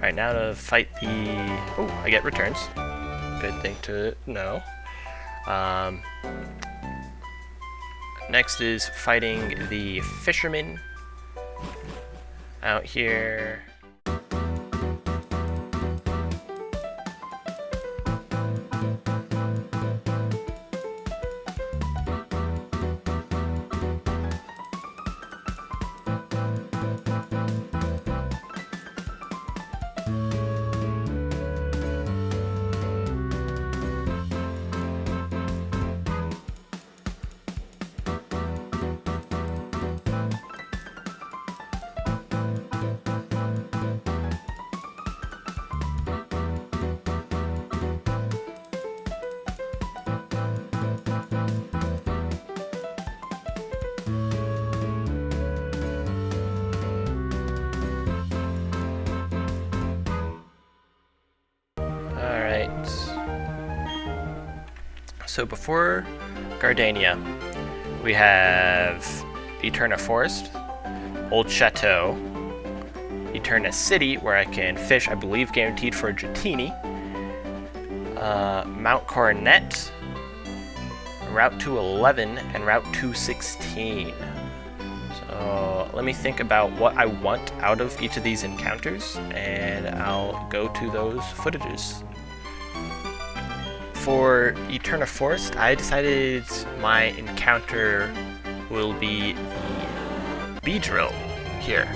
Alright, now to fight the... Oh, I get returns. Good thing to know. Next is fighting the fisherman out here. So before Gardenia, we have Eterna Forest, Old Chateau, Eterna City, where I can fish, I believe guaranteed for a Dratini, Mount Coronet, Route 211, and Route 216. So let me think about what I want out of each of these encounters, and I'll go to those footages. For Eterna Forest, I decided my encounter will be the Beedrill here.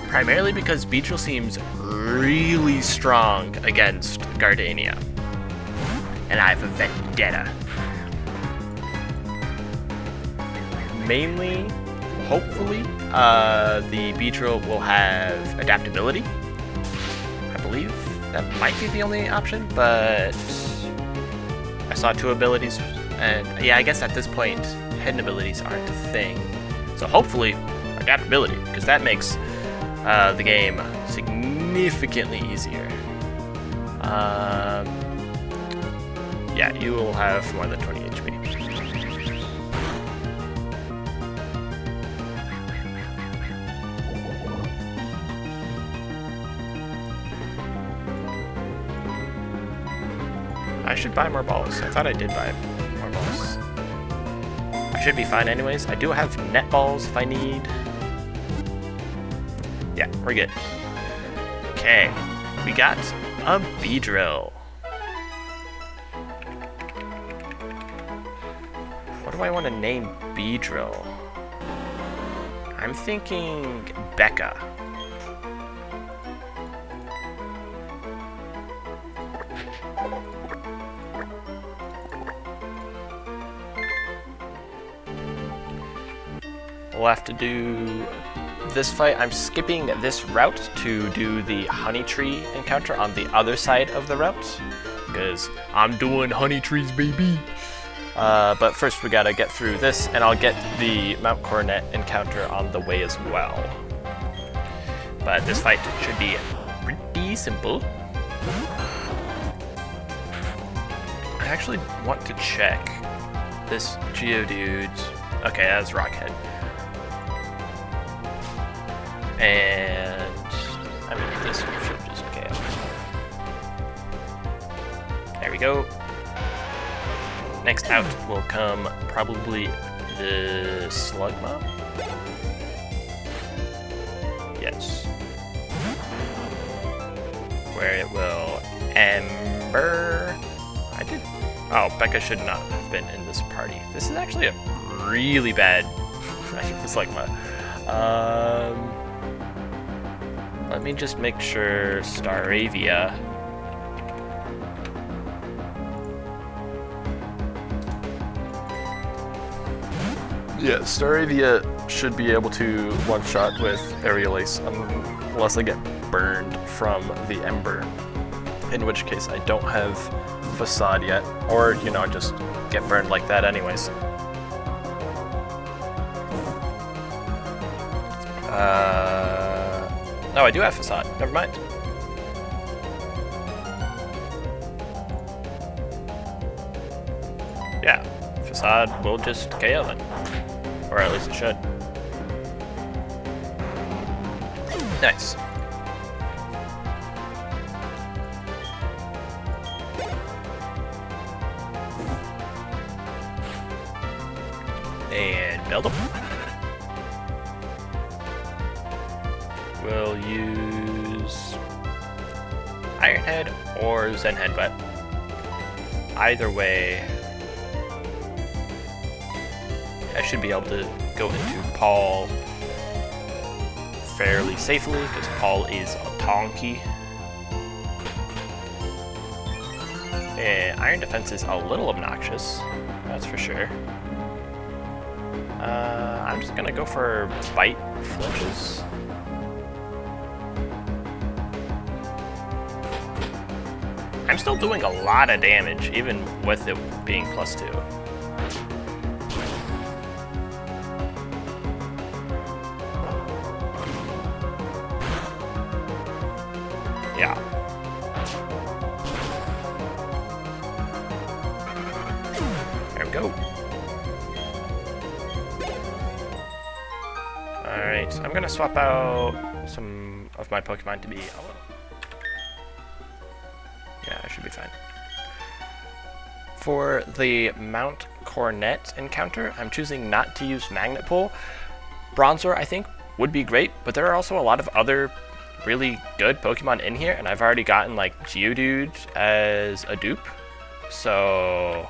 Primarily because Beedrill seems really strong against Gardenia. And I have a vendetta. Mainly, hopefully, the Beedrill will have adaptability. I believe that might be the only option, but I saw 2 abilities, and yeah, I guess at this point, hidden abilities aren't a thing. So hopefully, adaptability, because that makes the game significantly easier. Yeah, you will have more than 20 HP. I should buy more balls. I thought I did buy more balls. I should be fine anyways. I do have net balls if I need. Yeah, we're good. Okay, we got a Beedrill. What do I want to name Beedrill? I'm thinking Becca. We'll have to do this fight. I'm skipping this route to do the honey tree encounter on the other side of the route, because I'm doing honey trees, baby. But first we gotta get through this, and I'll get the Mount Coronet encounter on the way as well. But this fight should be pretty simple. I actually want to check this Geodude. Okay, that's Rockhead. And I mean, this should just KO. There we go. Next out will come probably the Slugma. Yes. Where it will Ember. I did. Oh, Becca should not have been in this party. This is actually a really bad Slugma. Let me just make sure Staravia. Yeah, Staravia should be able to one-shot with Aerial Ace unless I get burned from the Ember. In which case I don't have Facade yet, or, you know, just get burned like that anyways. No, I do have Facade. Never mind. Yeah, Facade will just KO then. Or at least it should. Nice. Build them. We'll use Iron Head or Zen Headbutt. Either way, I should be able to go into Paul fairly safely because Paul is a Tonky. Iron Defense is a little obnoxious, that's for sure. I'm just gonna go for Bite Flinches. I'm still doing a lot of damage, even with it being +2. Yeah. There we go. Alright, I'm gonna swap out some of my Pokemon to be... Yeah, I should be fine. For the Mount Cornet encounter, I'm choosing not to use Magnet Pull. Bronzor, I think, would be great, but there are also a lot of other really good Pokemon in here, and I've already gotten, like, Geodude as a dupe. So,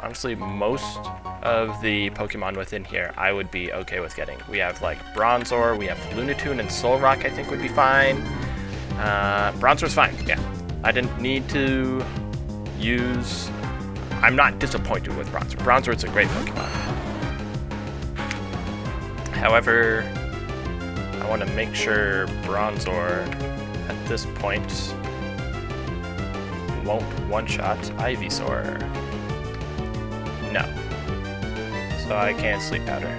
honestly, most of the Pokemon within here I would be okay with getting. We have, like, Bronzor, we have Lunatone and Solrock I think would be fine. Bronzor's fine, yeah. I didn't need to use... I'm not disappointed with Bronzor. Bronzor is a great Pokemon. However, I want to make sure Bronzor, at this point, won't one-shot Ivysaur. No. So I can't Sleep Powder.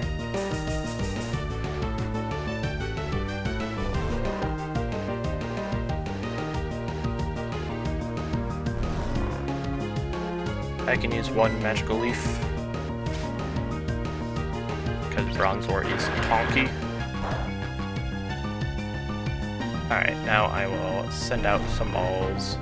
I can use one Magical Leaf because Bronzor is Tonky. Alright, now I will send out some balls.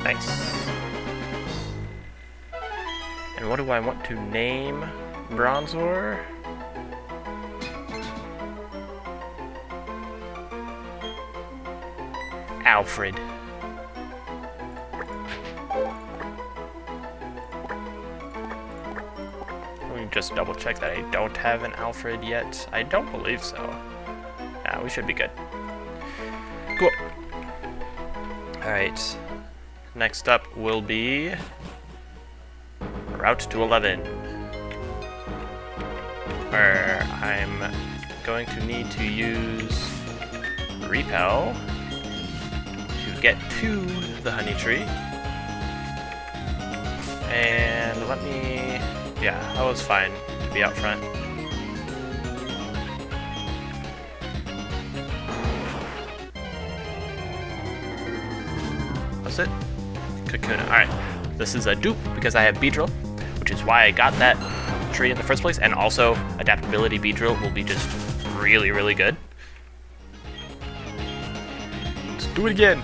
Nice. And what do I want to name Bronzor? Alfred. Let me just double check that I don't have an Alfred yet. I don't believe so. Yeah, we should be good. Cool. Alright. Next up will be Route to 11, where I'm going to need to use Repel to get to the Honey Tree. And let me... yeah, that was fine to be out front. That's it. Kakuna. Alright, this is a dupe because I have Beedrill, which is why I got that tree in the first place, and also Adaptability Beedrill will be just really, really good. Let's do it again!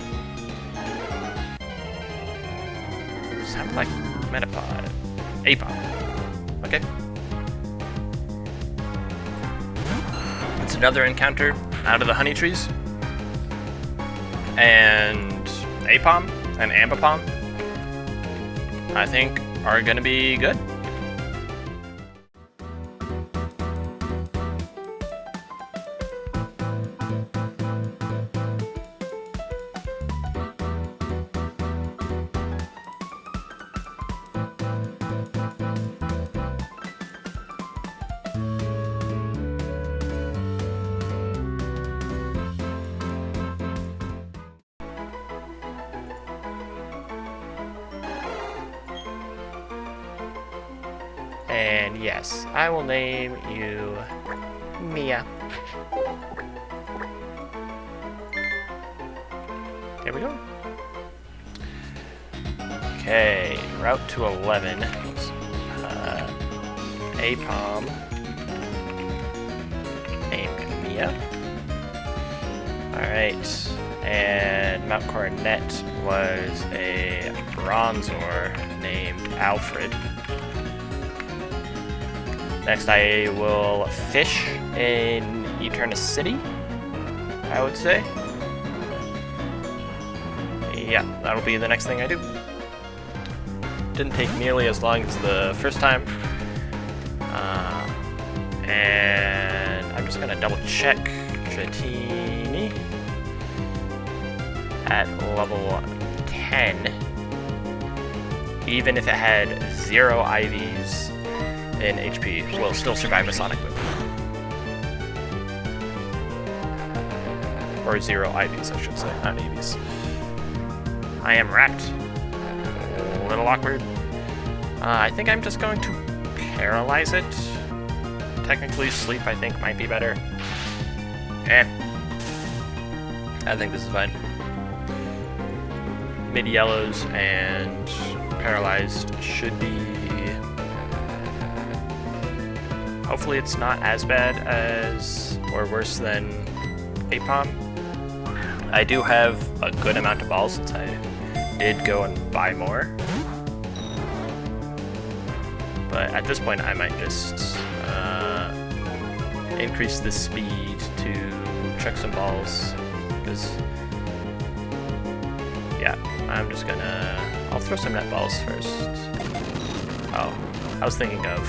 Sounds like Metapod. Apom. Okay. It's another encounter out of the Honey Trees. And Apom and Ambipom, I think, are gonna be good. And yes, I will name you Mia. There we go. Okay, Route to 11. Apom Gardenia. Alright, and Mount Coronet was a Bronzor named Alfred. Next I will fish in Eternus City, I would say. Yeah, that'll be the next thing I do. Didn't take nearly as long as the first time. And I'm just gonna double check Dratini at level 10. Even if it had 0 IVs in HP, will still survive a Sonic Boom. Or 0 IVs, I should say, not AVs. I am wrapped. A little awkward. I think I'm just going to paralyze it. Technically, sleep, I think, might be better. I think this is fine. Mid-yellows and paralyzed should be... Hopefully it's not as bad as, or worse than Apom. I do have a good amount of balls since I did go and buy more. But at this point I might just increase the speed to check some balls, because yeah, I'm just gonna, I'll throw some net balls first. Oh, I was thinking of,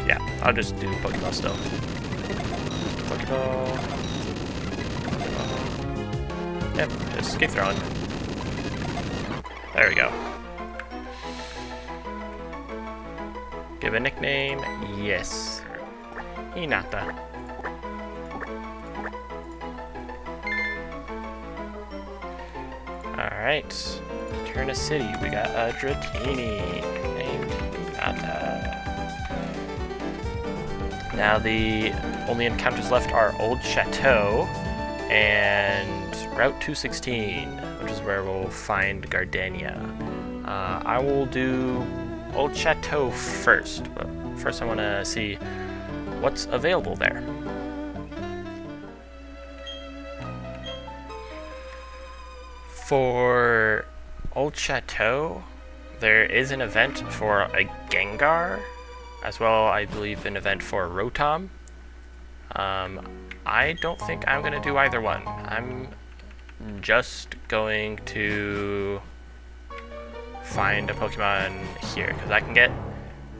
yeah, I'll just do Pokeball still. Pokeball. Yep, just keep throwing. There we go. Give a nickname, yes. Hinata. Alright, Eternus City, we got a Dratini named Hinata. Now the only encounters left are Old Chateau and Route 216, which is where we'll find Gardenia. I will do Old Chateau first, but first I want to see what's available there. For Old Chateau, there is an event for a Gengar, as well, I believe, an event for Rotom. I don't think I'm going to do either one. I'm just going to find a Pokemon here, because I can get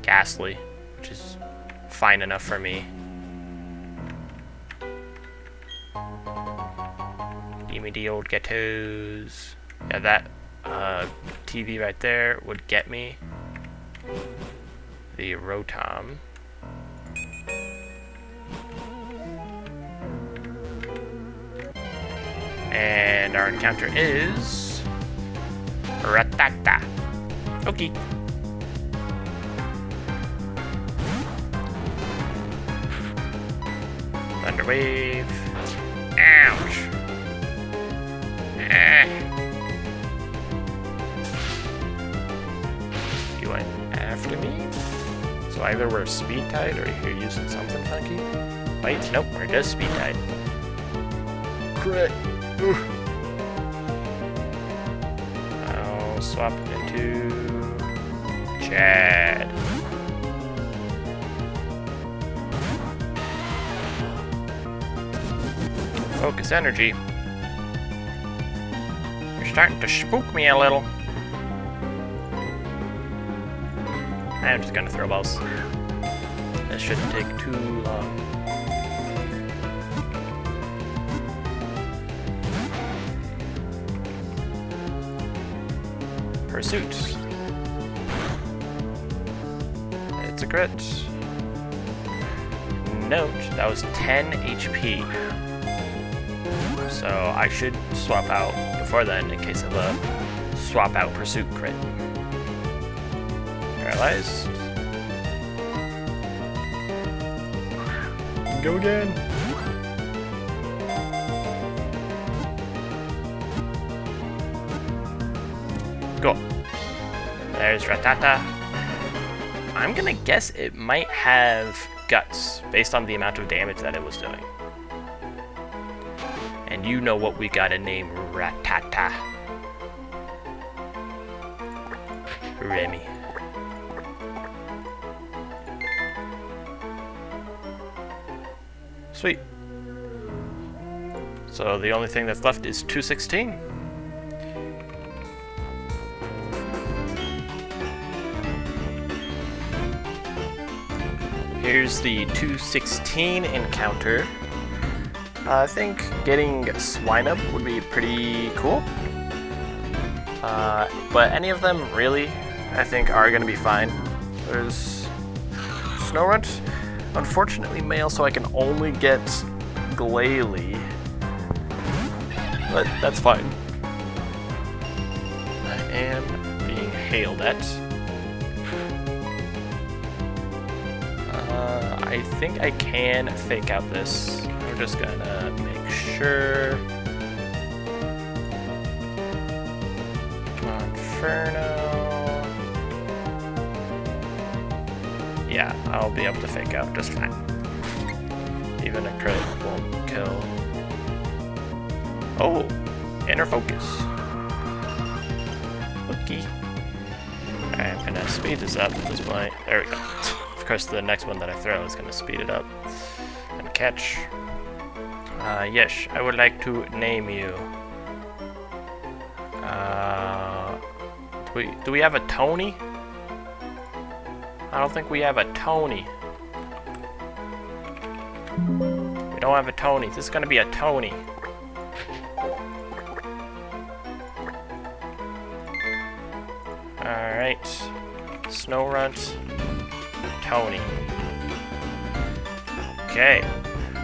Ghastly, which is fine enough for me. Give me the old ghettos. Yeah, that TV right there would get me the Rotom. And our encounter is Rattata. Okay. Thunder Wave. Ouch. You went after me? So either we're speed tied or you're using something funky. Wait, nope, we're just speed tied. Crit. Ooh. I'll swap into Chad. Focus energy. You're starting to spook me a little. I'm just gonna throw balls. This shouldn't take too long. Pursuit. It's a crit. Note, that was 10 HP. So I should swap out before then in case of a swap out pursuit crit. Paralyzed. Go again. Cool. There's Rattata. I'm gonna guess it might have guts based on the amount of damage that it was doing. And you know what we gotta name Ratata. Remy. Sweet. So the only thing that's left is 216. Here's the 216 encounter. I think getting Swinub would be pretty cool. But any of them really, I think, are going to be fine. There's Snorunt, unfortunately male, so I can only get Glalie. But that's fine. I am being hailed at. I think I can fake out this. We're just gonna make sure. Inferno. Yeah, I'll be able to fake out just fine. Even a crit won't kill. Oh, inner focus. Okay. Alright, I'm gonna speed this up at this point. There we go. Of course, the next one that I throw is gonna speed it up. And catch. Yes, I would like to name you. Do we have a Tony? I don't think we have a Tony. We don't have a Tony. This is gonna be a Tony. Alright. Snorunt. Tony. Okay.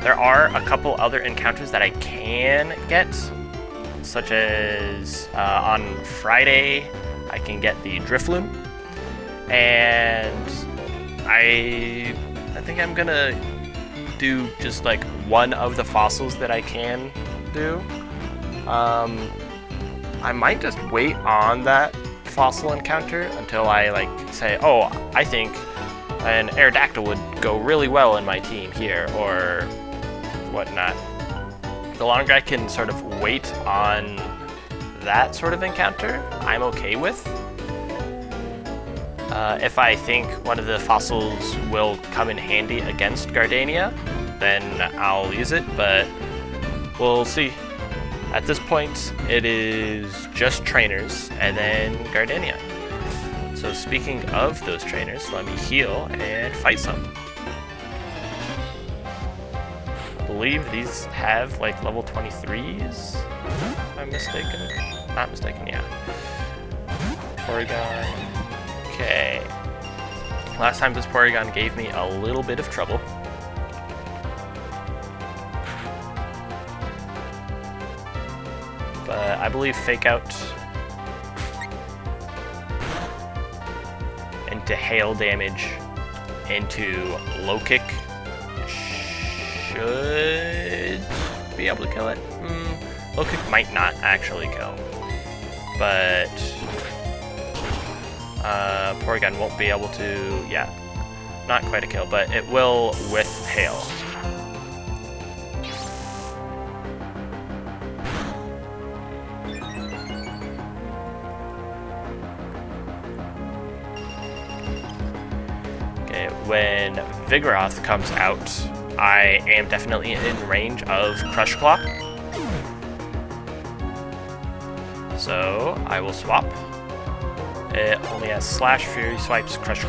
There are a couple other encounters that I can get, such as on Friday I can get the Drifloon, and I think I'm gonna do just like one of the fossils that I can do. I might just wait on that fossil encounter until I like say, oh, I think an Aerodactyl would go really well in my team here, or whatnot. The longer I can sort of wait on that sort of encounter, I'm okay with. If I think one of the fossils will come in handy against Gardenia, then I'll use it, but we'll see. At this point, it is just trainers and then Gardenia. So speaking of those trainers, let me heal and fight some. I believe these have like level 23s, if I'm mistaken. Not mistaken, yeah. Porygon. Okay. Last time this Porygon gave me a little bit of trouble. But I believe Fake Out into hail damage into low kick should be able to kill it. Low kick might not actually kill, but Porygon won't be able to, yeah, not quite a kill, but it will with hail. Okay, when Vigoroth comes out, I am definitely in range of Crush Claw. So I will swap. It only has Slash, Fury Swipes, Crush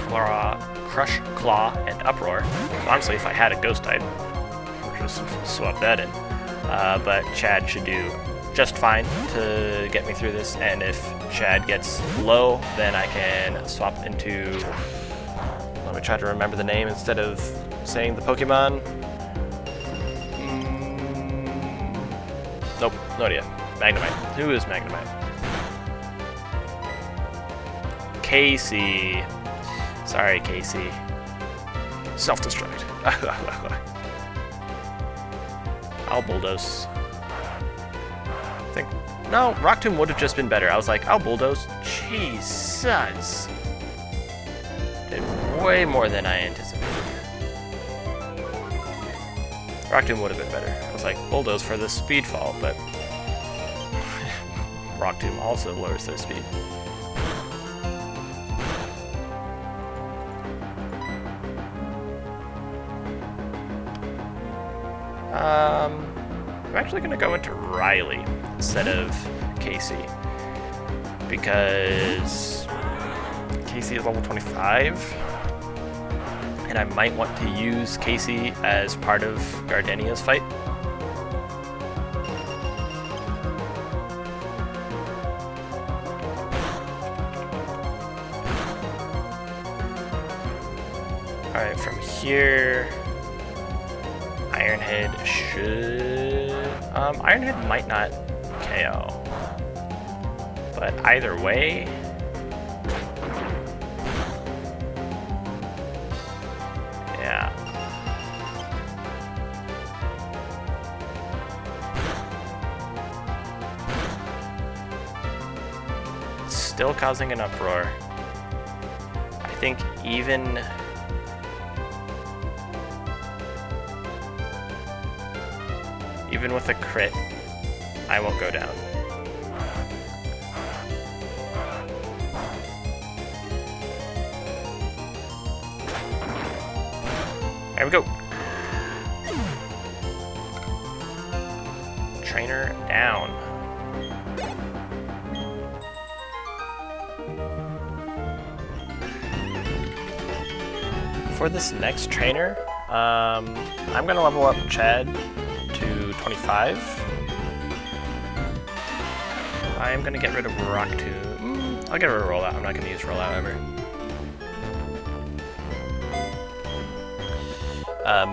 Claw, and Uproar. Honestly, if I had a Ghost type, I'll just swap that in. But Chad should do just fine to get me through this, and if Chad gets low, then I can swap into... Let me try to remember the name instead of saying the Pokemon. Nope, no idea. Magnemite. Who is Magnemite? Casey. Sorry, Casey. Self-destruct. I'll bulldoze. I think... No, Rock Tomb would have just been better. I was like, I'll bulldoze. Jesus. Did way more than I anticipated. Rock Tomb would have been better. I was like, Bulldoze for the speed fall, but Rock Tomb also lowers their speed. I'm actually going to go into Riley instead of Casey, because Casey is level 25, and I might want to use Casey as part of Gardenia's fight. Alright, from here, Ironhead should... Ironhead might not KO. But either way... Yeah. Still causing an uproar. I think even... Even with a crit, I won't go down. There we go. Trainer down. For this next trainer, I'm gonna level up Chad to 25. I am gonna get rid of Rock Tomb. I'll get rid of Rollout. I'm not gonna use Rollout ever.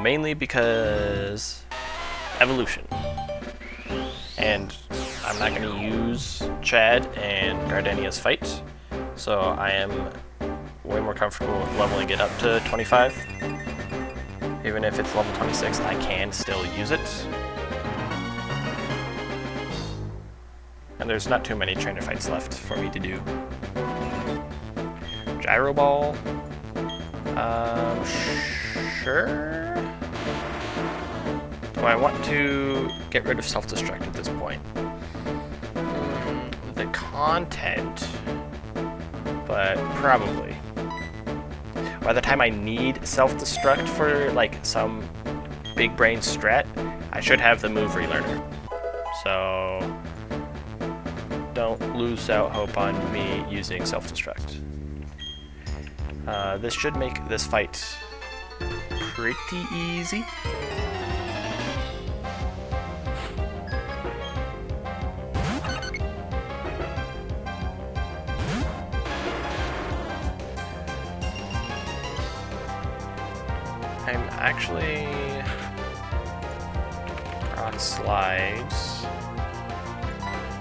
Mainly because evolution. And I'm not gonna use Chad and Gardenia's fight, so I am way more comfortable with leveling it up to 25. Even if it's level 26, I can still use it. And there's not too many trainer fights left for me to do. Gyro Ball. Sure. Do I want to get rid of self-destruct at this point? The content, but probably. By the time I need self-destruct for like some big brain strat, I should have the move relearner. So don't lose out hope on me using self-destruct. This should make this fight pretty easy. I'm actually Rock Slides.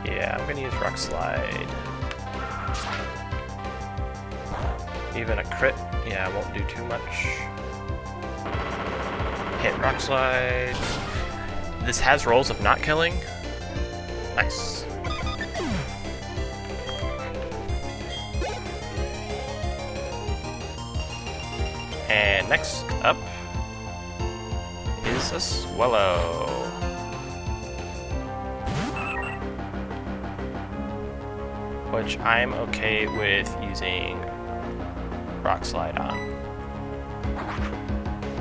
Yeah, I'm gonna use Rock Slide. Even a crit, yeah, won't do too much. Hit Rock Slide. This has rolls of not killing. Nice. And next up is a Swallow. Which I'm okay with using Rock Slide on.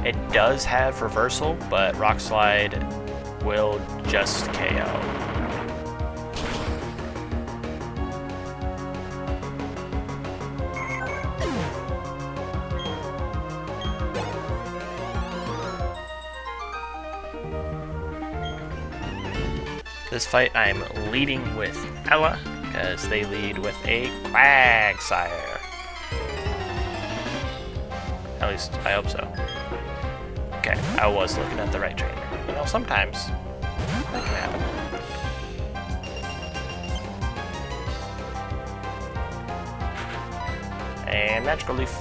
It does have reversal, but Rock Slide will just KO. This fight I'm leading with Ella, because they lead with a Quagsire. At least, I hope so. Okay, I was looking at the right trainer. You know, sometimes that can happen. And Magical Leaf.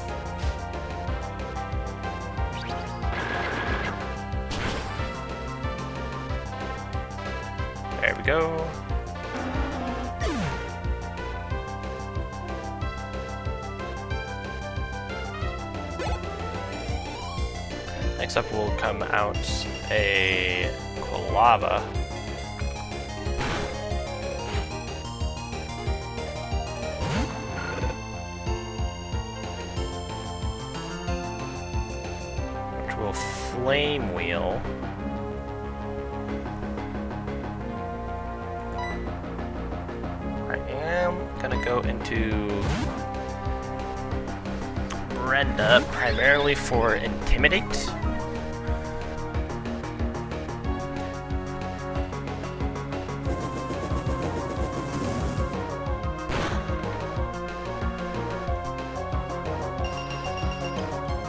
There we go. Next up will come out a Quilava. Which will Flame Wheel. I am gonna go into Brenda primarily for Intimidate.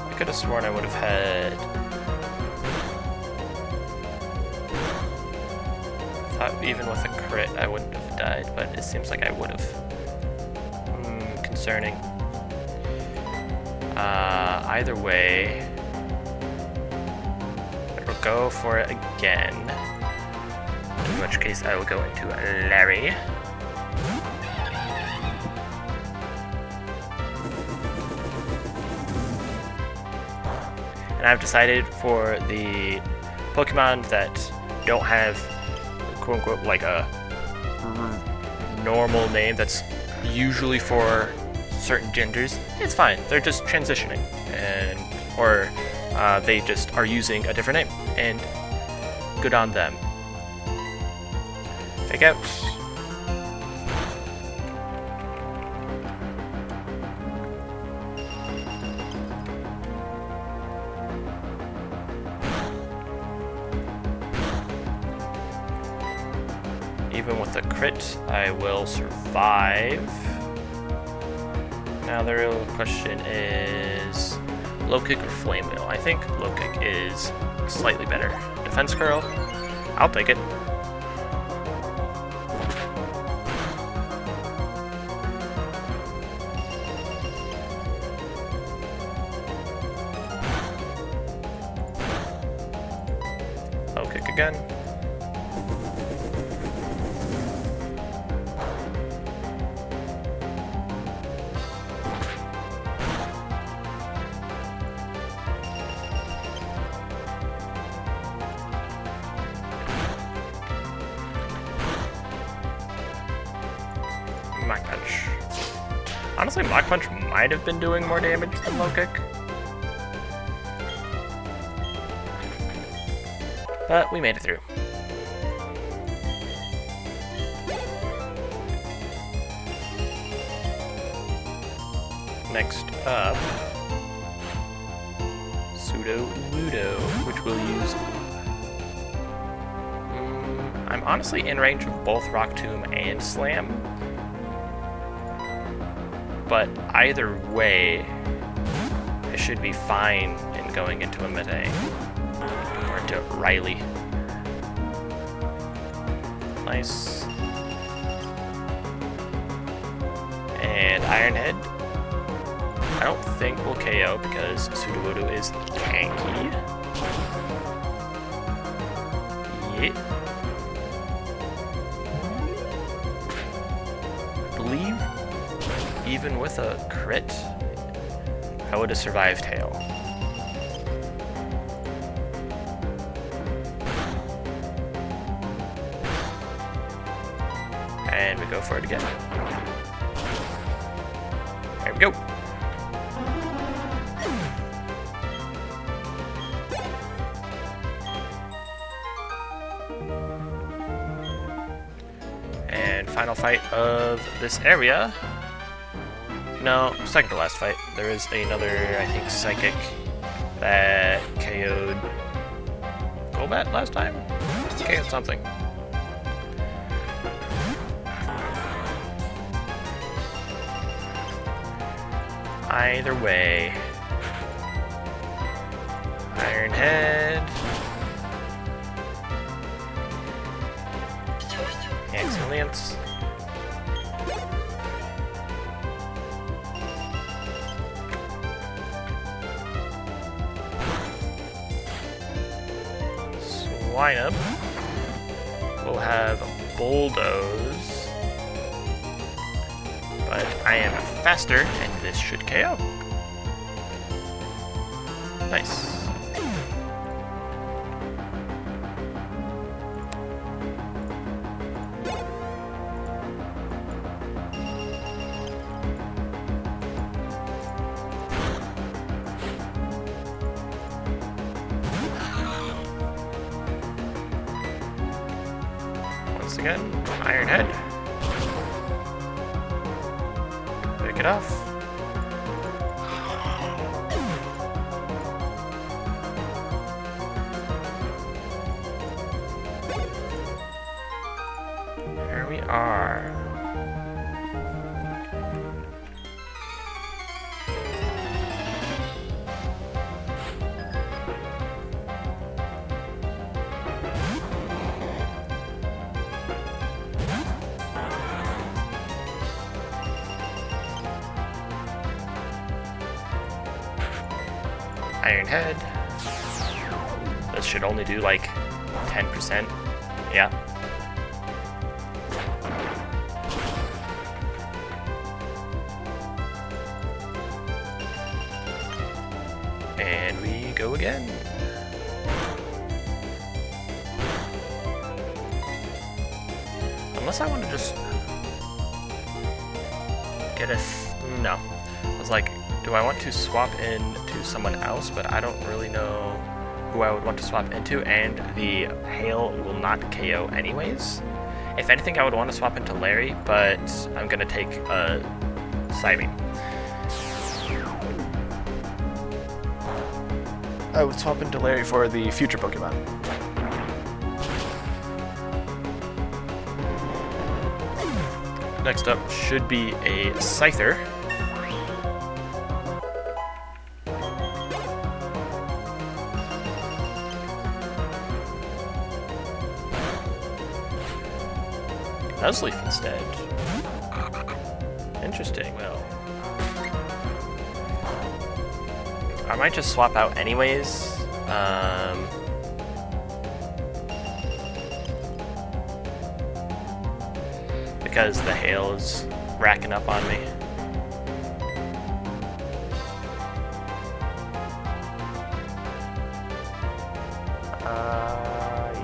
I could have sworn I would have had... I thought even with a crit I wouldn't have died, but it seems like I would have. Concerning. Either way, I will go for it again, in which case I will go into Larry. And I've decided for the Pokemon that don't have quote-unquote like a normal name that's usually for certain genders, it's fine. They're just transitioning, or they just are using a different name, and good on them. Fake out. Even with a crit, I will survive. Now the real question is low kick or flame wheel. I think low kick is slightly better. Defense curl, I'll take it. Low kick again. Mach Punch. Honestly, Mach Punch might have been doing more damage than low kick. But we made it through. Next up, Sudowoodo, which we'll use. I'm honestly in range of both Rock Tomb and Slam. But either way, I should be fine in going into a Mete. Or into Riley. Nice. And Iron Head. I don't think we'll KO because Sudowoodo is tanky. Yeah. I believe even with a crit, I would have survived Tail. And we go for it again. There we go. And final fight of this area. No, second to last fight. There is another, I think, Psychic that KO'd Golbat last time? KO'd something. Either way. Iron Head. Exfoliance. Swinub. We'll have Bulldoze. But I am faster, and this should KO. Nice. Once again, Iron Head. Pick it off. Here we are. Iron Head. This should only do like 10%. Yeah. And we go again. Unless I want to just get a... No. I was like, do I want to swap in to someone else? But I don't really know who I would want to swap into, and the hail will not KO anyways. If anything, I would want to swap into Larry, but I'm going to take a Psybeam. I would swap into Larry for the future Pokemon. Next up should be a Scyther. Nuzleaf instead. Interesting, well. I might just swap out anyways. Because the hail is racking up on me.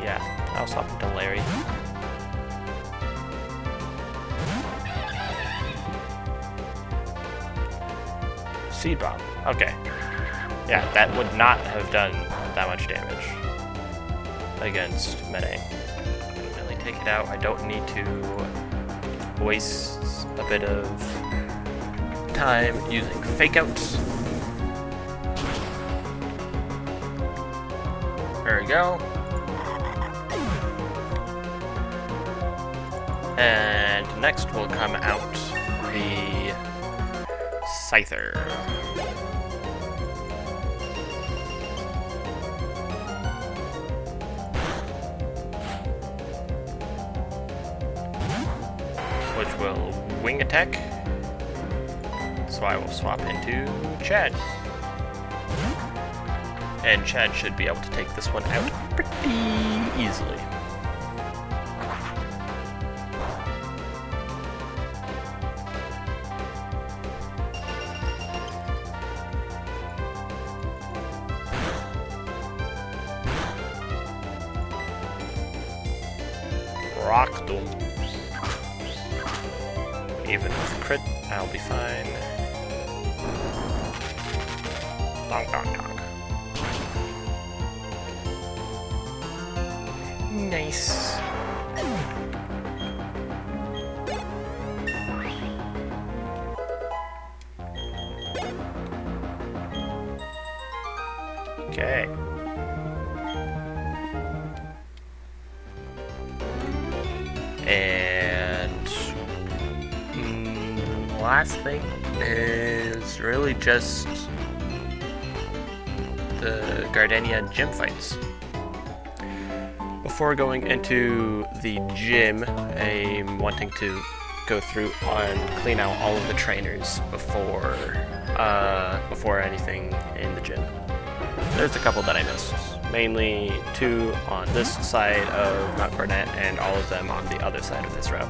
Yeah, I'll swap into Larry. Seed Bomb. Okay. Yeah, that would not have done that much damage against Mene. Really take it out. I don't need to waste a bit of time using Fake Outs. There we go. And next will come out the Scyther. Which will wing attack. So I will swap into Chad. And Chad should be able to take this one out pretty easily. Rock them. Even with crit, I'll be fine. Donk, donk, donk. Nice. Okay. And last thing is really just the Gardenia gym fights. Before going into the gym, I'm wanting to go through and clean out all of the trainers before anything in the gym. There's a couple that I missed. Mainly 2 on this side of Mount Coronet and all of them on the other side of this route.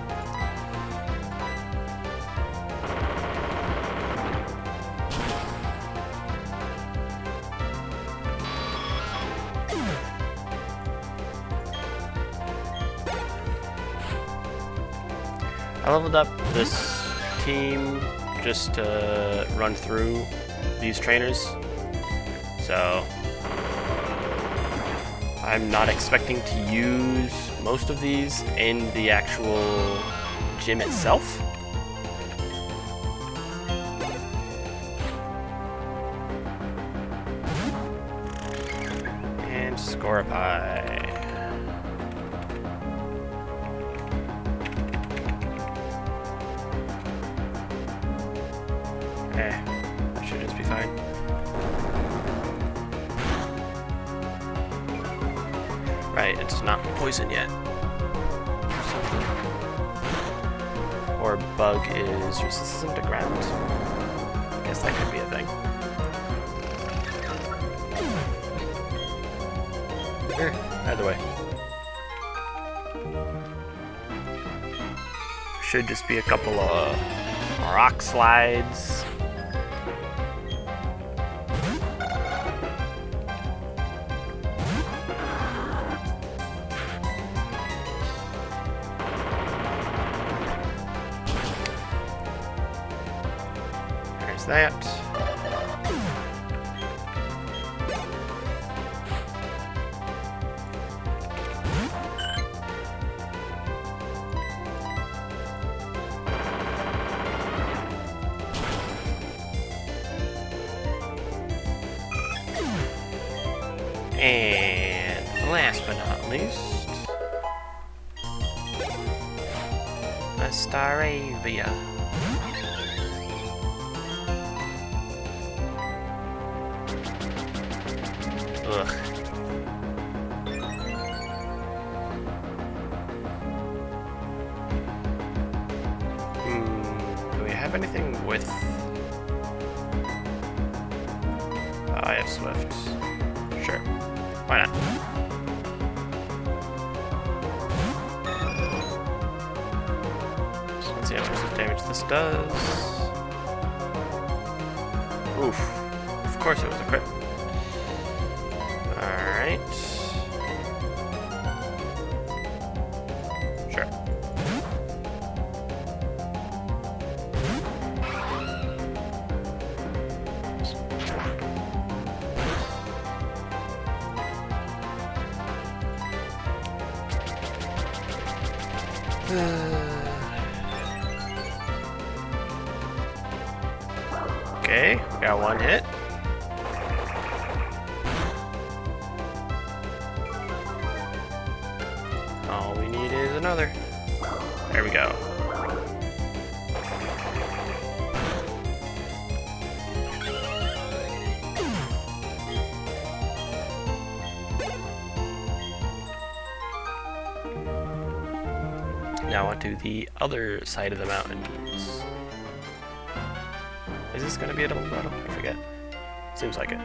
I leveled up this team just to run through these trainers. So I'm not expecting to use most of these in the actual gym itself. And Scorpie. That should just be fine. Right, it's not poison yet. Or bug is resistant to ground. I guess that could be a thing. Either way. Should just be a couple of rock slides. There's that. And last but not least, Astaravia. Ugh. Do we have anything with... Oh, I have Swift. Sure. Why not? So let's see how much damage this does. Oof. Of course it was a crit. Alright. Sure. Okay, got one hit. All we need is another. There we go. Now onto the other side of the mountains. Is this going to be a double battle? I forget. Seems like it.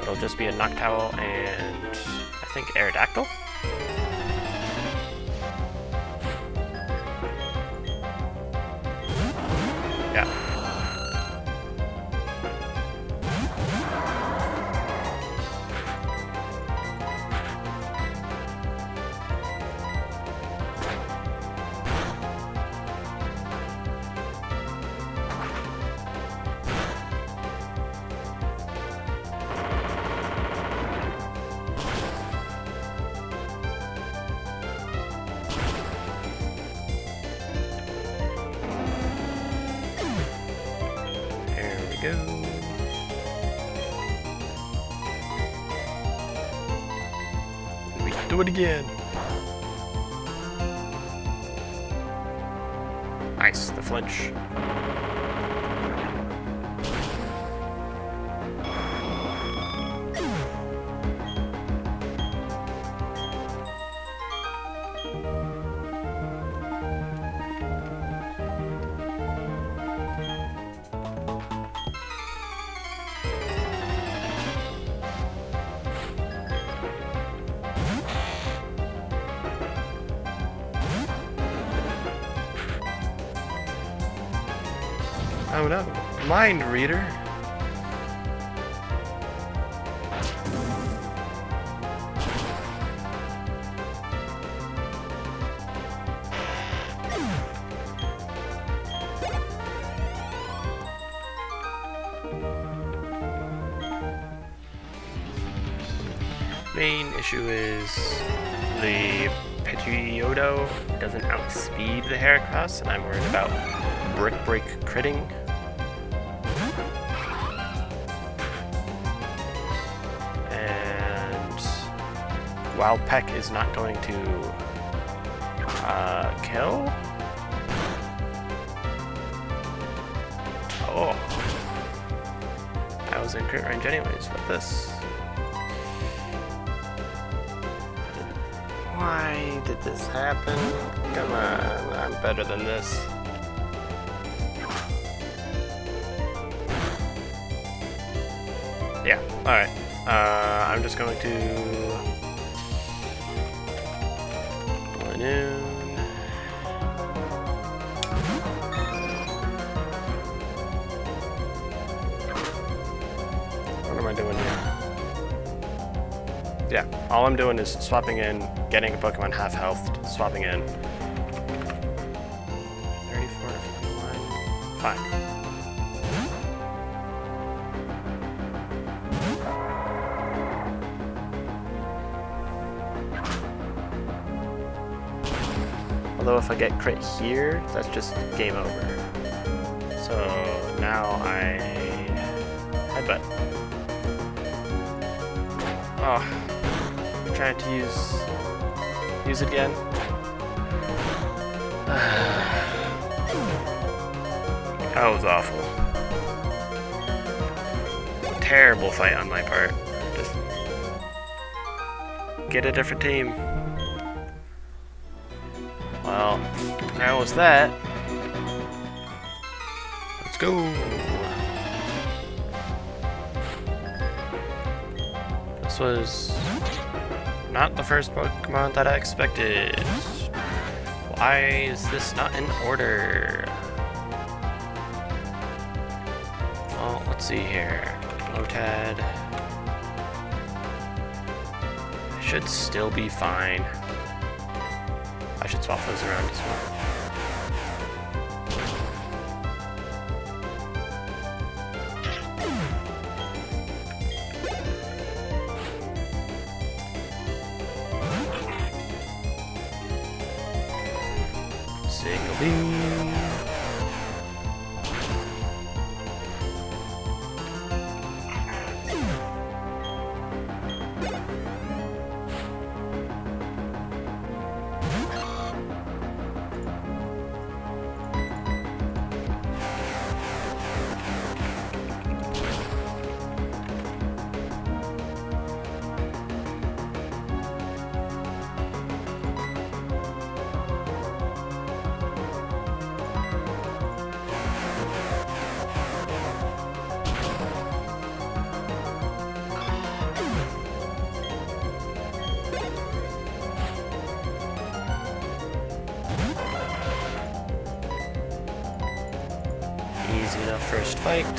It'll just be a Noctowl and I think Aerodactyl? Yeah. Go. We can do it again. Nice, the flinch. Oh no, mind reader. main issue is the Pidgeotto doesn't outspeed the Heracross, and I'm worried about Brick Break critting. And Wild Peck is not going to kill. Oh. I was in crit range anyways with this. Why did this happen? Come on, I'm better than this. Yeah, alright. I'm just going to Balloon. What am I doing here? Yeah, all I'm doing is swapping in, getting a Pokemon half health, swapping in. 34 to 41. Fine. Although if I get crit here, that's just game over. So now I headbutt. Oh, I'm trying to use it again. That was awful. Terrible fight on my part. Just get a different team. Well, that was that. Let's go. This was not the first Pokemon that I expected. Why is this not in order? Well, let's see here. Lotad. I should still be fine. I should swap those around as well. Signal beam. Easy enough first fight.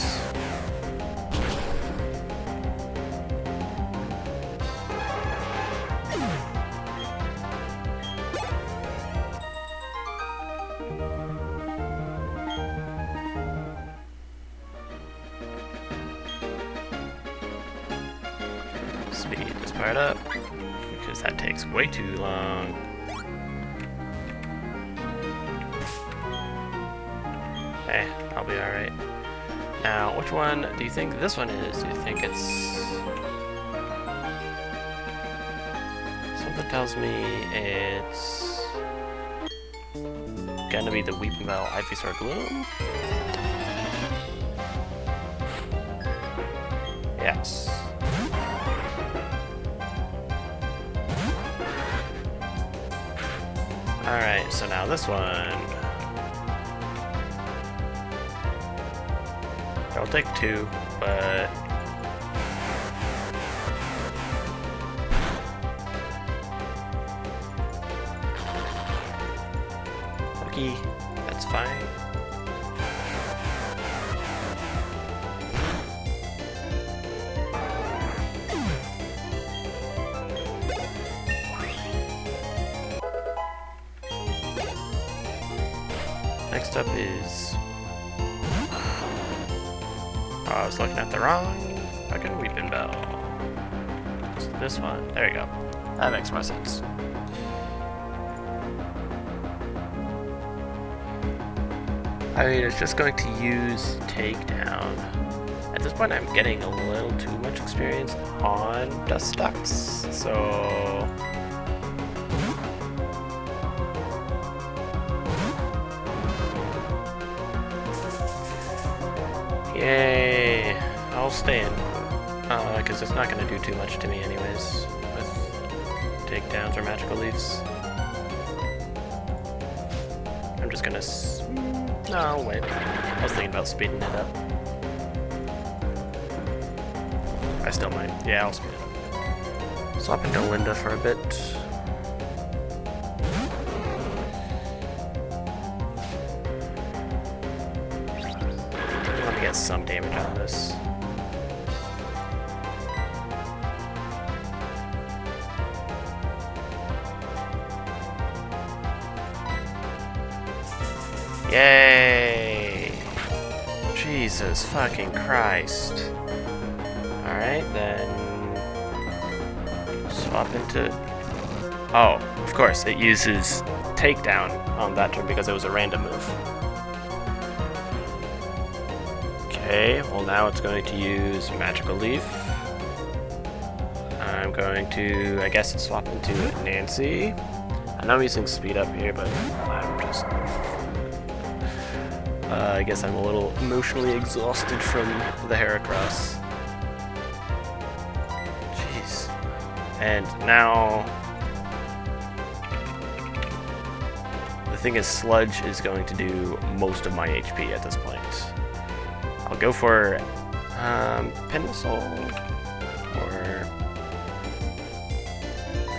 Speed this part up, because that takes way too long. Hey, I'll be alright. Now, which one do you think this one is? Do you think it's... Something tells me it's gonna be the Weepinbell Ivysaur Gloom? Yes. Alright, so now this one. I'll take two, but... Okay, that's fine. Next up is... Oh, I was looking at the wrong fucking Weepinbell. this one. There you go. That makes more sense. I mean, it's just going to use takedown. At this point, I'm getting a little too much experience on dust ducks, so... Yay! I'll stay in, because it's not going to do too much to me anyways, with takedowns or magical leaves. I'm just gonna... No, wait. I was thinking about speeding it up. I still might. Yeah, I'll speed it up. Swap into Linda for a bit. Let me get some damage on this. Yay! Jesus fucking Christ. Alright, then... swap into... Oh, of course, it uses takedown on that turn because it was a random move. Okay, well now it's going to use Magical Leaf. I'm going to, I guess, swap into Nancy. I know I'm using speed up here, but I'm just... I guess I'm a little emotionally exhausted from the Heracross. Jeez. And now... the thing is, Sludge is going to do most of my HP at this point. I'll go for Pin Missile, or...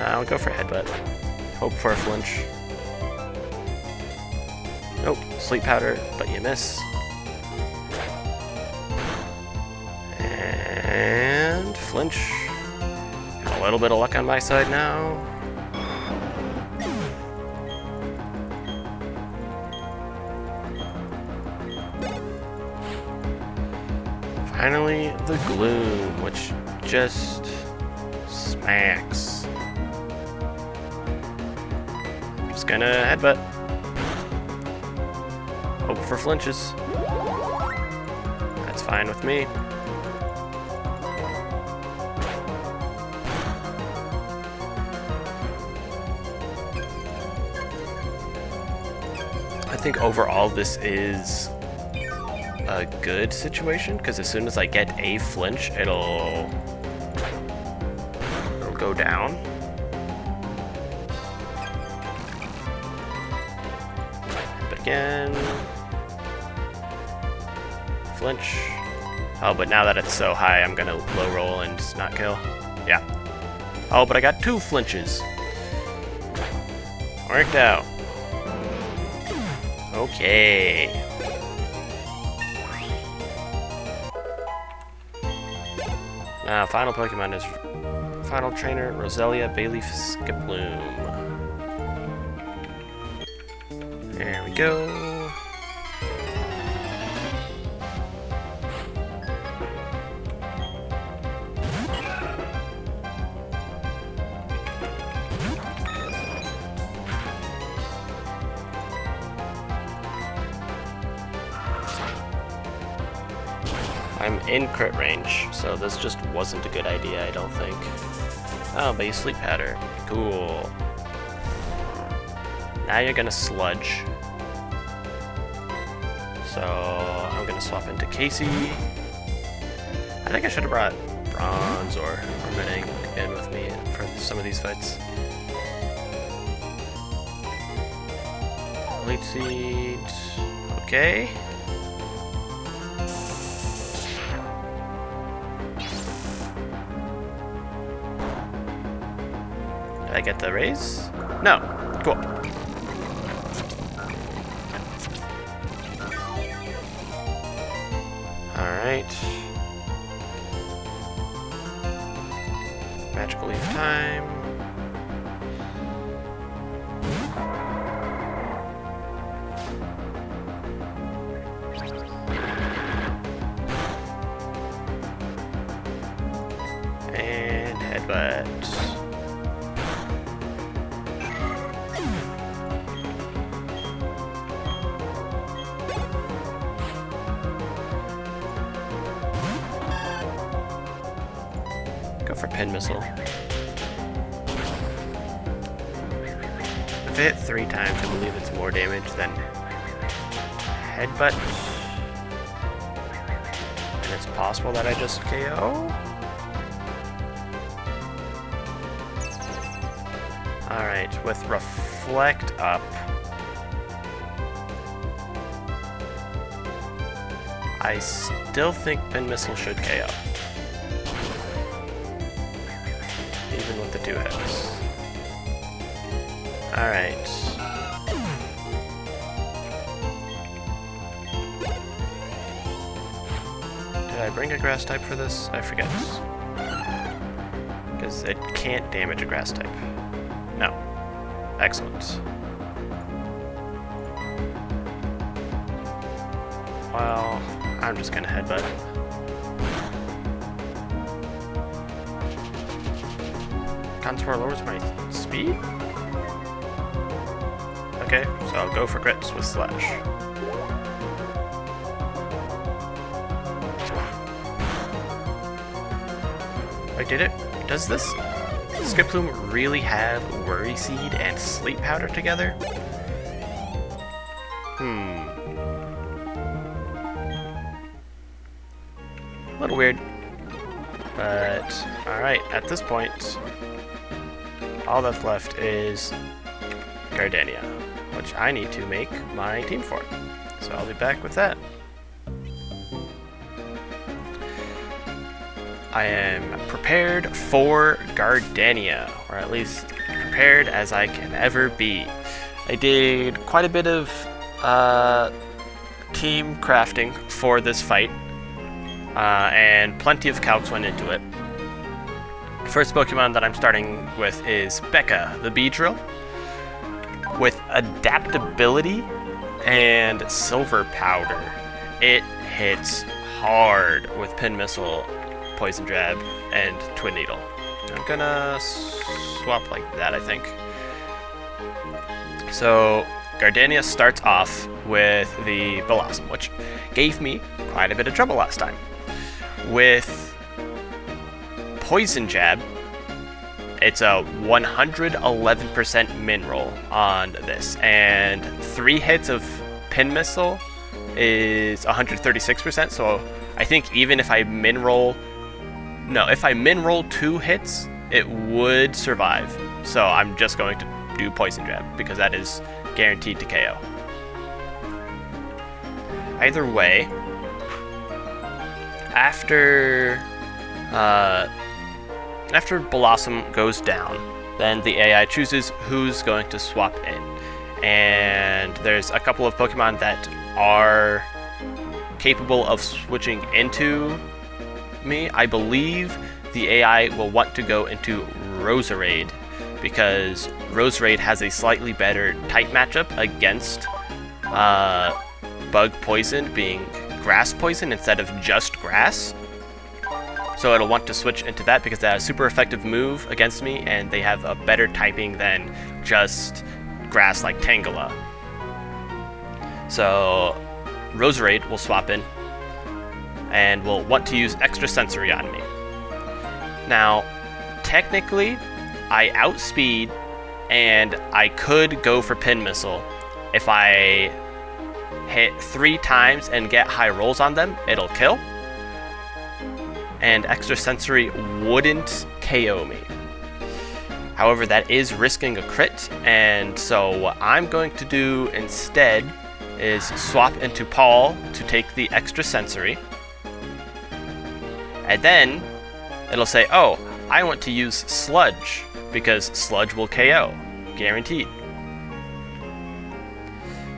I'll go for Headbutt. Hope for a flinch. Nope, Sleep Powder, but you miss. And flinch. Got a little bit of luck on my side now. Finally, the Gloom, which just smacks. I'm just gonna Headbutt. Hope for flinches. That's fine with me. I think overall this is a good situation, because as soon as I get a flinch, it'll go down. But again... flinch. Oh, but now that it's so high, I'm gonna low roll and just not kill. Yeah. Oh, but I got 2 flinches. Worked out. Okay. Now, final Pokemon is Final Trainer Roselia Bayleaf Skiploom. There we go. I'm in crit range, so this just wasn't a good idea, I don't think. Oh, but you Sleep Powder. Cool. Now you're gonna Sludge. So, I'm gonna swap into Casey. I think I should have brought Bronze or Renegade in with me for some of these fights. Leech Seed. Okay. Did I get the raise? No. Cool. Alright. Magical Leaf time. And Headbutt. but... Go for Pin Missile. If it hit 3 times, I believe it's more damage than Headbutt. And it's possible that I just KO? Alright, with Reflect up. I still think Pin Missile should KO. Even with the 2 hits. Alright. Did I bring a grass type for this? I forget. Because it can't damage a grass type. No. Excellent. Well, I'm just gonna headbutt. Contour lowers my speed? Okay, so I'll go for crits with Slash. Wait, did it? Does this Skiploom really have Worry Seed and Sleep Powder together? A little weird. But, alright, at this point, all that's left is Gardenia, which I need to make my team for. So I'll be back with that. I am prepared for Gardenia, or at least prepared as I can ever be. I did quite a bit of team crafting for this fight, and plenty of calcs went into it. First Pokemon that I'm starting with is Becca, the Beedrill. With adaptability and Silver Powder, it hits hard with Pin Missile, Poison Jab, and Twin Needle. I'm gonna swap like that, I think. So Gardenia starts off with the Blossom, which gave me quite a bit of trouble last time. With Poison Jab, it's a 111% min roll on this, and 3 hits of Pin Missile is 136%, so I think even if I min roll... No, if I min roll 2 hits, it would survive. So I'm just going to do Poison Jab, because that is guaranteed to KO. Either way, after Blossom goes down, then the AI chooses who's going to swap in. And there's a couple of Pokemon that are capable of switching into me. I believe the AI will want to go into Roserade, because Roserade has a slightly better type matchup against Bug Poison being Grass Poison instead of just Grass. So it'll want to switch into that because they have a super effective move against me, and they have a better typing than just grass like Tangela. So Roserade will swap in and will want to use Extra Sensory on me. Now, technically, I outspeed and I could go for Pin Missile. If I hit 3 times and get high rolls on them, it'll kill. And Extra Sensory wouldn't KO me. However, that is risking a crit, and so what I'm going to do instead is swap into Paul to take the Extra Sensory. And then it'll say, oh, I want to use Sludge, because Sludge will KO, guaranteed.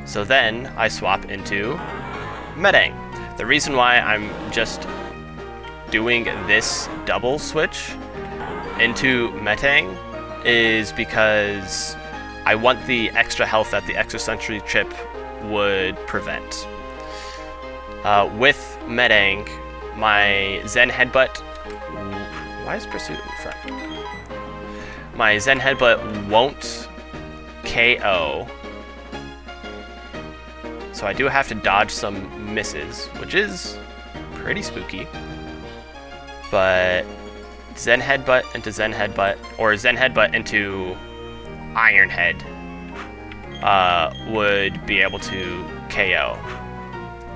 So then I swap into Metang. The reason why I'm just doing this double switch into Metang is because I want the extra health that the Extra Sensory chip would prevent. With Metang, my Zen Headbutt... Why is Pursuit in front? My Zen Headbutt won't KO. So I do have to dodge some misses, which is pretty spooky. But Zen Headbutt into Zen Headbutt, or Zen Headbutt into Iron Head would be able to KO.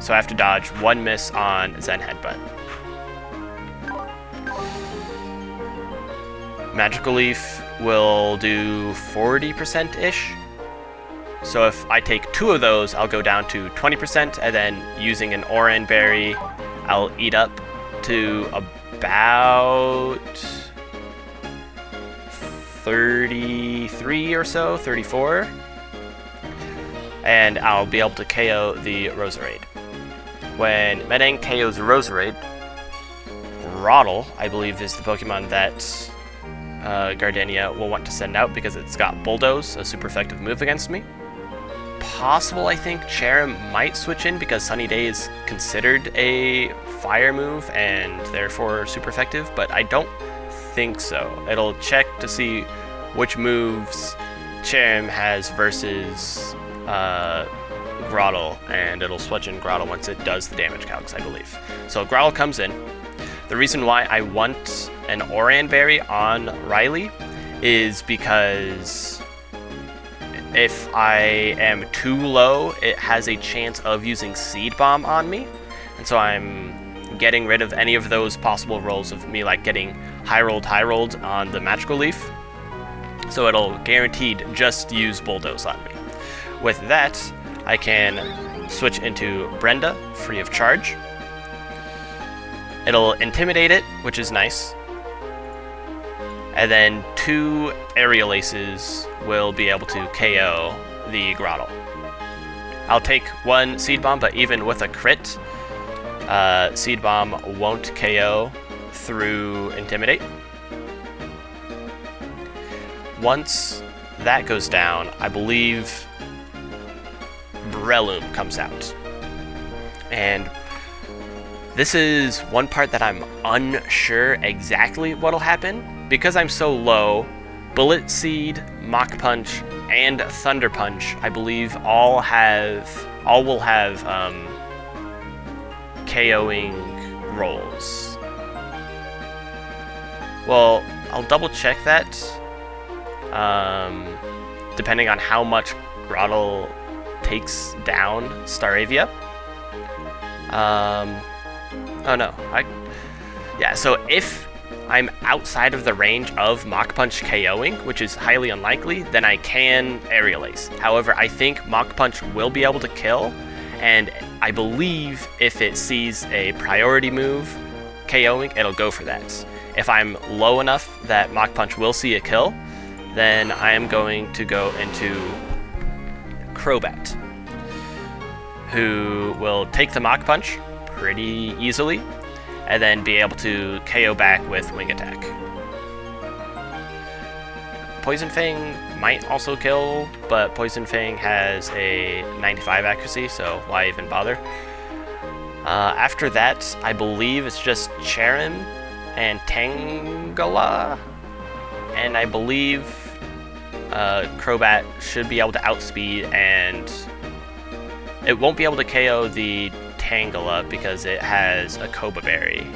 So I have to dodge one miss on Zen Headbutt. Magical Leaf will do 40%-ish. So if I take 2 of those, I'll go down to 20%, and then using an Oran Berry, I'll eat up to about 33 or so, 34. And I'll be able to KO the Roserade. When Medang KOs Roserade, Grotle, I believe, is the Pokemon that Gardenia will want to send out because it's got Bulldoze, a super effective move against me. Possible, I think, Cherrim might switch in because Sunny Day is considered a fire move and therefore super effective, but I don't think so. It'll check to see which moves Cherrim has versus Grotle, and it'll switch in Grotle once it does the damage calcs, I believe. So Grotle comes in. The reason why I want an Oran Berry on Riley is because if I am too low, it has a chance of using Seed Bomb on me, and so I'm getting rid of any of those possible rolls of me like getting high rolled on the Magical Leaf. So it'll guaranteed just use Bulldoze on me. With that, I can switch into Brenda, free of charge. It'll Intimidate it, which is nice. And then 2 Aerial Aces will be able to KO the Grotle. I'll take 1 Seed Bomb, but even with a crit, Seed Bomb won't KO through Intimidate. Once that goes down, I believe Breloom comes out. And this is one part that I'm unsure exactly what'll happen. Because I'm so low, Bullet Seed, Mach Punch, and Thunder Punch, I believe all will have KOing rolls. Well, I'll double check that. Depending on how much Grotle takes down Staravia. Oh no, yeah, so if I'm outside of the range of Mach Punch KOing, which is highly unlikely, then I can Aerial Ace. However, I think Mach Punch will be able to kill, and I believe if it sees a priority move KOing, it'll go for that. If I'm low enough that Mach Punch will see a kill, then I am going to go into Crobat, who will take the Mach Punch pretty easily, and then be able to KO back with Wing Attack. Poison Fang might also kill, but Poison Fang has a 95 accuracy, so why even bother? After that, I believe it's just Cherrim and Tangela, and I believe Crobat should be able to outspeed, and it won't be able to KO the Tangela because it has a Koba Berry,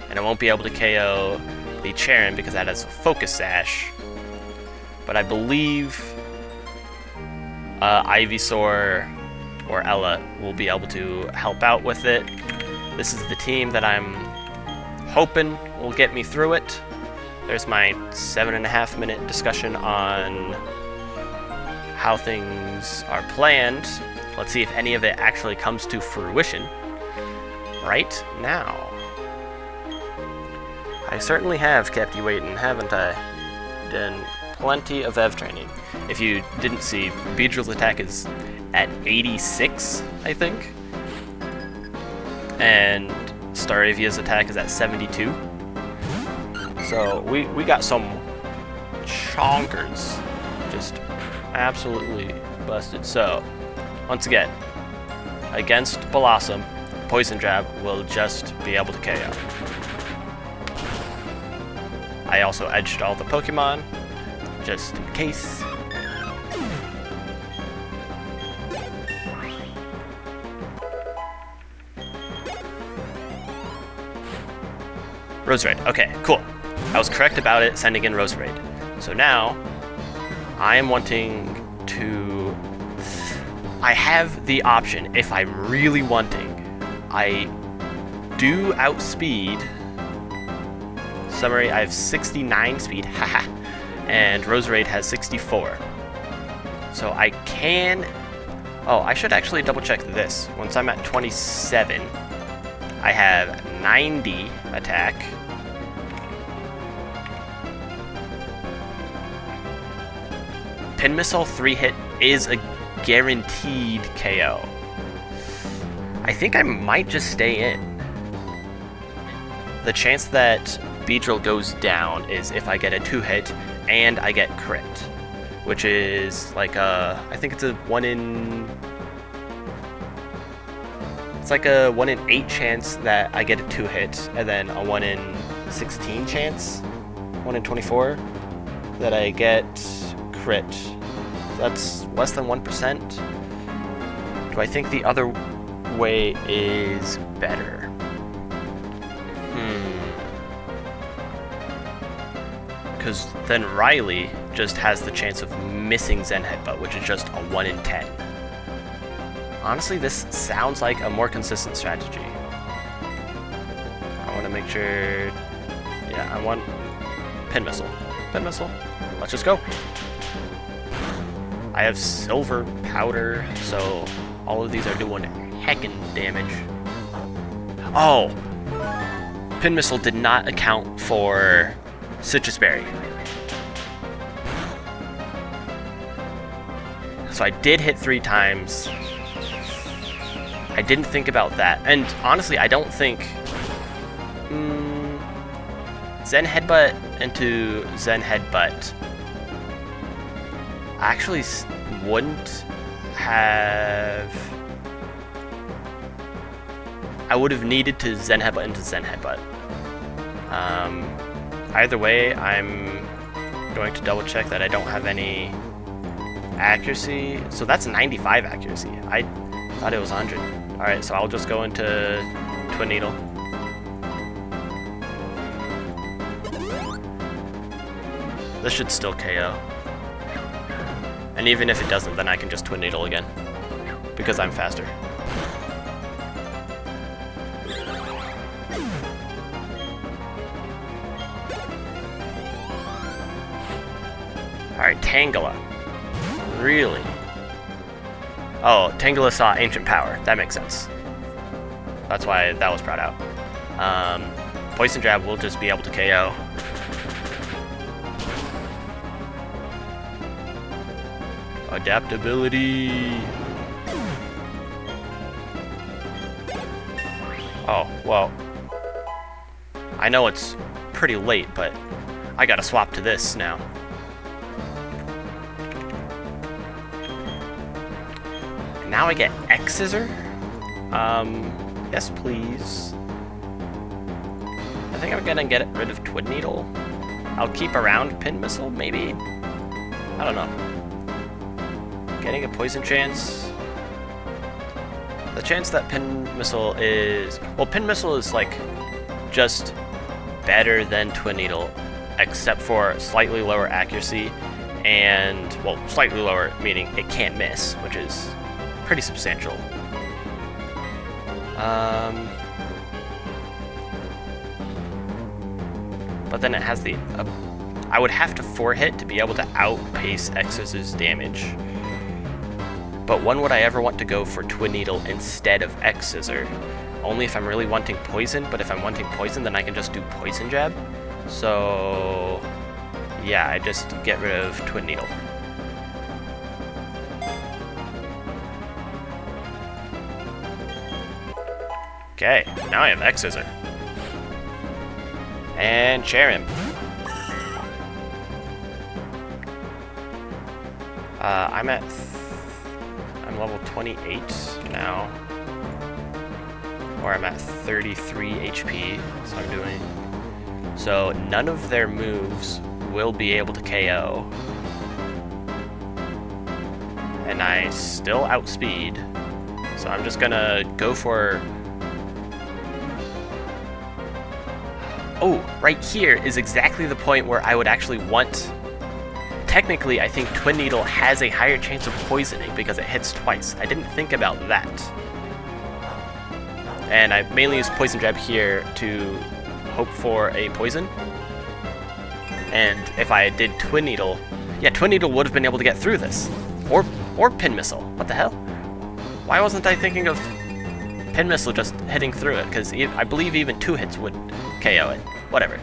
and it won't be able to KO the Cherrim because that has a Focus Sash. But I believe Ivysaur or Ella will be able to help out with it. This is the team that I'm hoping will get me through it. There's my 7.5 minute discussion on how things are planned. Let's see if any of it actually comes to fruition right now. I certainly have kept you waiting, haven't I? Done plenty of EV training. If you didn't see, Beedrill's attack is at 86, I think. And Staravia's attack is at 72. So we got some chonkers. Just absolutely busted. So, once again, against Blossom, Poison Jab will just be able to KO. I also edged all the Pokemon. just in case. Roserade. Okay, cool. I was correct about it sending in Roserade. So now, I am wanting to... I have the option, if I'm really wanting, I do outspeed. Summary, I have 69 speed, haha, and Roserade has 64. So I can... Oh, I should actually double check this. Once I'm at 27, I have 90 attack. Pin Missile 3-hit is a guaranteed KO. I think I might just stay in. The chance that Beedrill goes down is if I get a 2-hit and I get crit, which is like a, I think it's a 1 in... It's like a 1 in 8 chance that I get a 2-hit, and then a 1 in 16 chance, 1 in 24, that I get crit. That's less than 1%. Do I think the other way is better? Because then Riley just has the chance of missing Zen Headbutt, which is just a 1 in 10. Honestly, this sounds like a more consistent strategy. I want to make sure... Yeah, I want Pin Missile. Pin Missile. Let's just go. I have Silver Powder, so all of these are doing heckin' damage. Oh! Pin Missile did not account for Citrus Berry. So I did hit 3 times. I didn't think about that. And honestly, I don't think... Zen Headbutt into Zen Headbutt actually wouldn't have... I would have needed to Zen Headbutt into Zen Headbutt. Either way, I'm going to double check that I don't have any accuracy. So that's 95 accuracy. I thought it was 100. Alright, so I'll just go into Twin Needle. This should still KO. And even if it doesn't, then I can just Twin Needle again, because I'm faster. Alright, Tangela. Really? Oh, Tangela saw Ancient Power. That makes sense. That's why that was brought out. Poison Jab will just be able to KO. Adaptability. Oh, well. I know it's pretty late, but I gotta swap to this now. Now I get X-Scissor? Yes please. I think I'm gonna get rid of Twin Needle. I'll keep around Pin Missile, maybe? I don't know. Getting a Poison chance. The chance that Pin Missile is... Well, Pin Missile is like just better than Twin Needle, except for slightly lower accuracy and, well, slightly lower meaning it can't miss, which is pretty substantial. But then it has the... I would have to 4-hit to be able to outpace X-Scissor's damage. But when would I ever want to go for Twin Needle instead of X-Scissor? Only if I'm really wanting Poison, but if I'm wanting Poison, then I can just do Poison Jab. So... yeah, I just get rid of Twin Needle. Okay, now I have X-Scissor. And Cherim. I'm level 28 now. Or I'm at 33 HP, so I'm doing. So none of their moves will be able to KO. and I still outspeed. So I'm just gonna go for... Oh, right here is exactly the point where I would actually want... Technically, I think Twin Needle has a higher chance of poisoning because it hits twice. I didn't think about that. And I mainly use Poison Jab here to hope for a poison. And if I did Twin Needle... Yeah, Twin Needle would have been able to get through this. Or Pin Missile. What the hell? Why wasn't I thinking of Pin Missile just hitting through it? Because I believe even 2 hits would KO it. Whatever.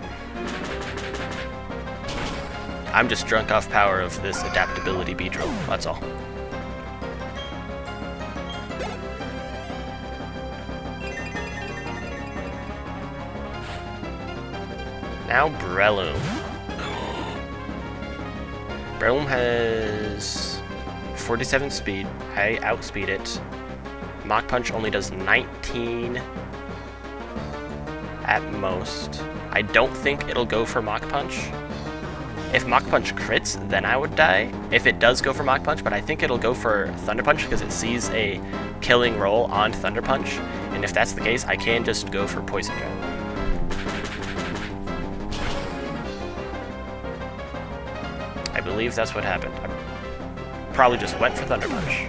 I'm just drunk off power of this adaptability Beedrill, that's all. Now Breloom. Breloom has 47 speed. I outspeed it. Mach Punch only does 19 at most. I don't think it'll go for Mach Punch. If Mach Punch crits, then I would die. If it does go for Mach Punch, but I think it'll go for Thunder Punch because it sees a killing roll on Thunder Punch. And if that's the case, I can just go for Poison Jab. I believe that's what happened. I probably just went for Thunder Punch.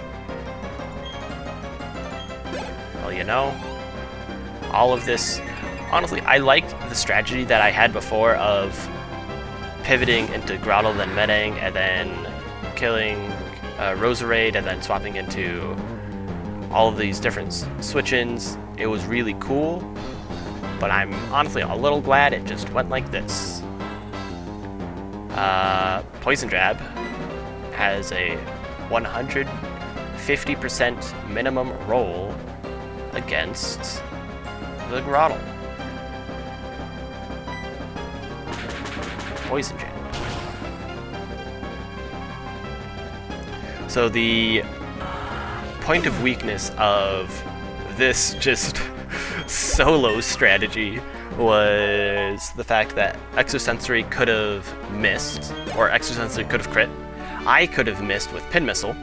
Well, you know, all of this... Honestly, I liked the strategy that I had before of pivoting into Groudle, then Metang, and then killing Roserade, and then swapping into all of these different switch-ins. It was really cool, but I'm honestly a little glad it just went like this. Poison Jab has a 150% minimum roll against the Groudle. Poison Jab. So the point of weakness of this just solo strategy was the fact that Exosensory could have missed, or Exosensory could have crit. I could have missed with Pin Missile.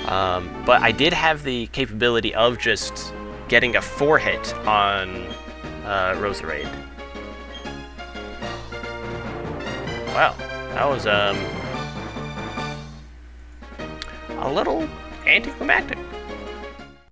But I did have the capability of just getting a 4-hit on Roserade. Wow, that was a little anticlimactic.